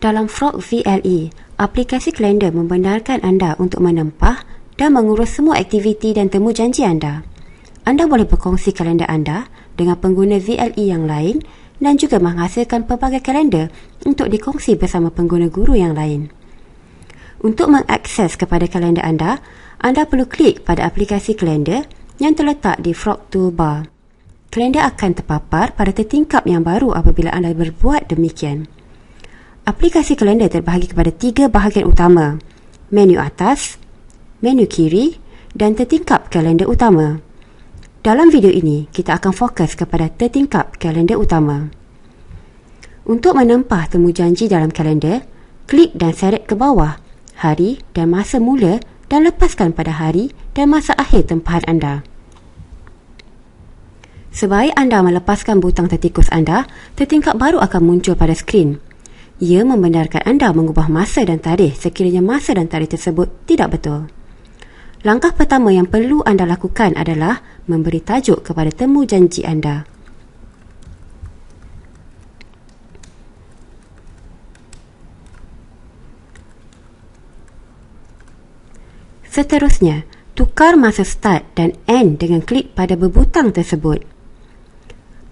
Dalam Frog VLE, aplikasi kalender membenarkan anda untuk menempah dan mengurus semua aktiviti dan temu janji anda. Anda boleh berkongsi kalender anda dengan pengguna VLE yang lain dan juga menghasilkan pelbagai kalender untuk dikongsi bersama pengguna guru yang lain. Untuk mengakses kepada kalender anda perlu klik pada aplikasi kalender yang terletak di Frog Toolbar. Kalender akan terpapar pada tertingkap yang baru apabila anda berbuat demikian. Aplikasi kalender terbahagi kepada 3 bahagian utama: menu atas, menu kiri dan tertingkap kalender utama. Dalam video ini, kita akan fokus kepada tertingkap kalender utama. Untuk menempah temu janji dalam kalender, klik dan seret ke bawah hari dan masa mula dan lepaskan pada hari dan masa akhir tempahan anda. Sebaik anda melepaskan butang tertikus anda, tertingkap baru akan muncul pada skrin. Ia membenarkan anda mengubah masa dan tarikh sekiranya masa dan tarikh tersebut tidak betul. Langkah pertama yang perlu anda lakukan adalah memberi tajuk kepada temu janji anda. Seterusnya, tukar masa start dan end dengan klik pada berbutang tersebut.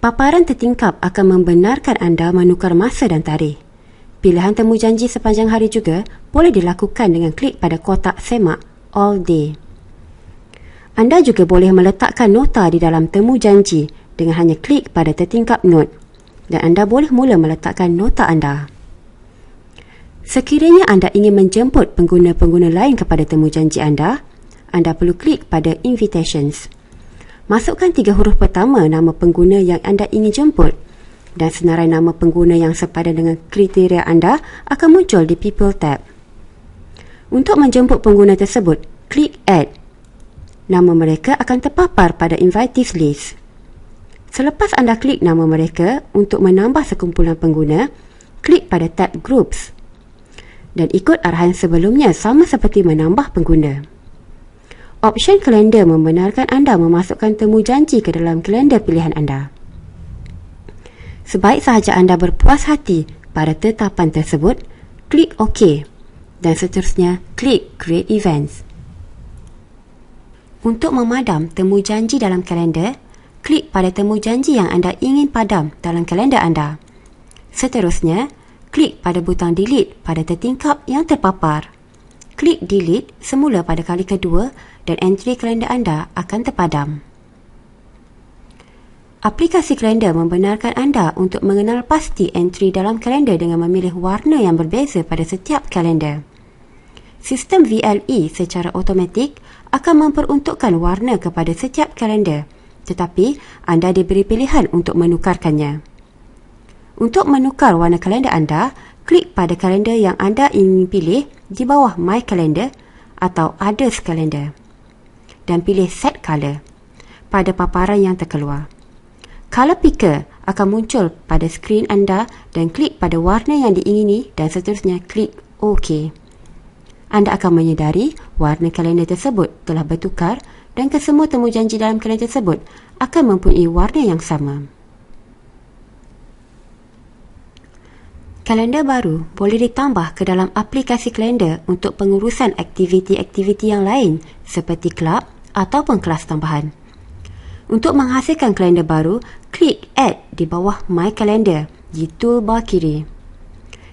Paparan tertingkap akan membenarkan anda menukar masa dan tarikh. Pilihan temu janji sepanjang hari juga boleh dilakukan dengan klik pada kotak semak All Day. Anda juga boleh meletakkan nota di dalam temu janji dengan hanya klik pada tertingkap note dan anda boleh mula meletakkan nota anda. Sekiranya anda ingin menjemput pengguna-pengguna lain kepada temu janji anda perlu klik pada Invitations. Masukkan 3 huruf pertama nama pengguna yang anda ingin jemput dan senarai nama pengguna yang sepadan dengan kriteria anda akan muncul di People tab. Untuk menjemput pengguna tersebut, klik Add. Nama mereka akan terpapar pada Invitees List. Selepas anda klik nama mereka untuk menambah sekumpulan pengguna, klik pada tab Groups dan ikut arahan sebelumnya sama seperti menambah pengguna. Option kalender membenarkan anda memasukkan temu janji ke dalam kalender pilihan anda. Sebaik sahaja anda berpuas hati pada tetapan tersebut, klik OK dan seterusnya klik Create Events. Untuk memadam temu janji dalam kalender, klik pada temu janji yang anda ingin padam dalam kalender anda. Seterusnya, klik pada butang Delete pada tertingkap yang terpapar. Klik Delete semula pada kali kedua dan entry kalender anda akan terpadam. Aplikasi kalender membenarkan anda untuk mengenal pasti entry dalam kalender dengan memilih warna yang berbeza pada setiap kalender. Sistem VLE secara automatik akan memperuntukkan warna kepada setiap kalender, tetapi anda diberi pilihan untuk menukarkannya. Untuk menukar warna kalender anda, klik pada kalender yang anda ingin pilih di bawah My Calendar atau Others Calendar dan pilih Set Color pada paparan yang terkeluar. Color Picker akan muncul pada skrin anda dan klik pada warna yang diingini dan seterusnya klik OK. Anda akan menyedari warna kalender tersebut telah bertukar dan kesemua temu janji dalam kalender tersebut akan mempunyai warna yang sama. Kalender baru boleh ditambah ke dalam aplikasi kalender untuk pengurusan aktiviti-aktiviti yang lain seperti kelab ataupun kelas tambahan. Untuk menghasilkan kalender baru, klik Add di bawah My Calendar di toolbar kiri.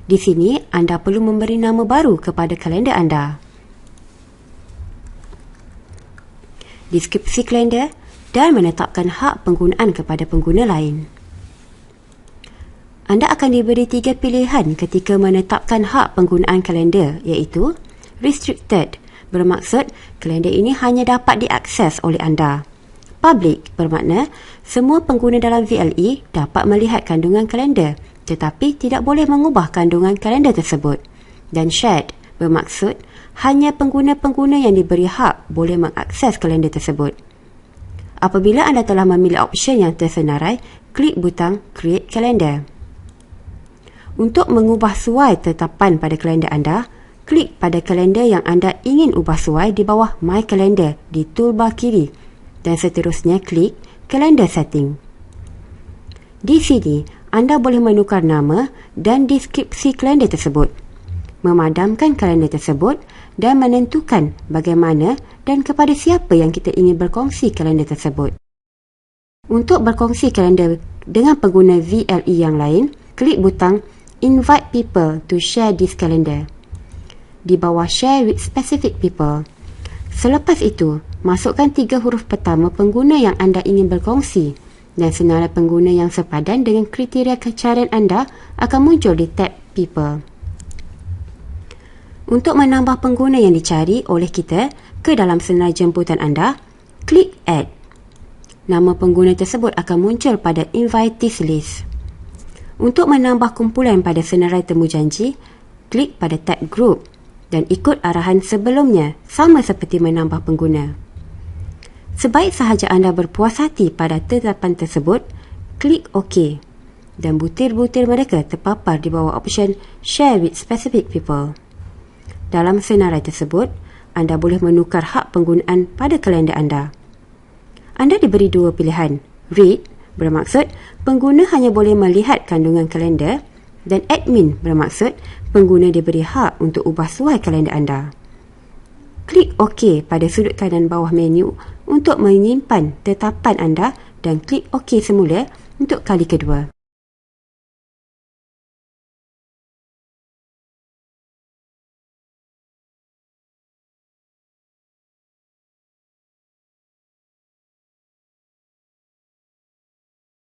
Di sini, anda perlu memberi nama baru kepada kalender anda, deskripsi kalender dan menetapkan hak penggunaan kepada pengguna lain. Anda akan diberi 3 pilihan ketika menetapkan hak penggunaan kalender, iaitu Restricted, bermaksud kalender ini hanya dapat diakses oleh anda. Public bermakna semua pengguna dalam VLE dapat melihat kandungan kalender tetapi tidak boleh mengubah kandungan kalender tersebut. Dan Shared bermaksud hanya pengguna-pengguna yang diberi hak boleh mengakses kalender tersebut. Apabila anda telah memilih option yang tersenarai, klik butang Create Calendar. Untuk mengubah suai tetapan pada kalender anda, klik pada kalender yang anda ingin ubah suai di bawah My Calendar di toolbar kiri dan seterusnya klik Calendar Setting. Di sini, anda boleh menukar nama dan deskripsi kalender tersebut, memadamkan kalender tersebut dan menentukan bagaimana dan kepada siapa yang kita ingin berkongsi kalender tersebut. Untuk berkongsi kalender dengan pengguna VLE yang lain, klik butang Invite people to share this calendar di bawah Share with specific people. Selepas itu, masukkan 3 huruf pertama pengguna yang anda ingin berkongsi dan senarai pengguna yang sepadan dengan kriteria pencarian anda akan muncul di tab People. Untuk menambah pengguna yang dicari oleh kita ke dalam senarai jemputan anda, klik Add. Nama pengguna tersebut akan muncul pada Invitees List. Untuk menambah kumpulan pada senarai temujanji, klik pada tab Group dan ikut arahan sebelumnya sama seperti menambah pengguna. Sebaik sahaja anda berpuas hati pada tetapan tersebut, klik OK dan butir-butir mereka terpapar di bawah option Share with Specific People. Dalam senarai tersebut, anda boleh menukar hak penggunaan pada kalender anda. Anda diberi 2 pilihan. Read bermaksud pengguna hanya boleh melihat kandungan kalender dan admin bermaksud pengguna diberi hak untuk ubah suai kalender anda. Klik OK pada sudut kanan bawah menu untuk menyimpan tetapan anda dan klik OK semula untuk kali kedua.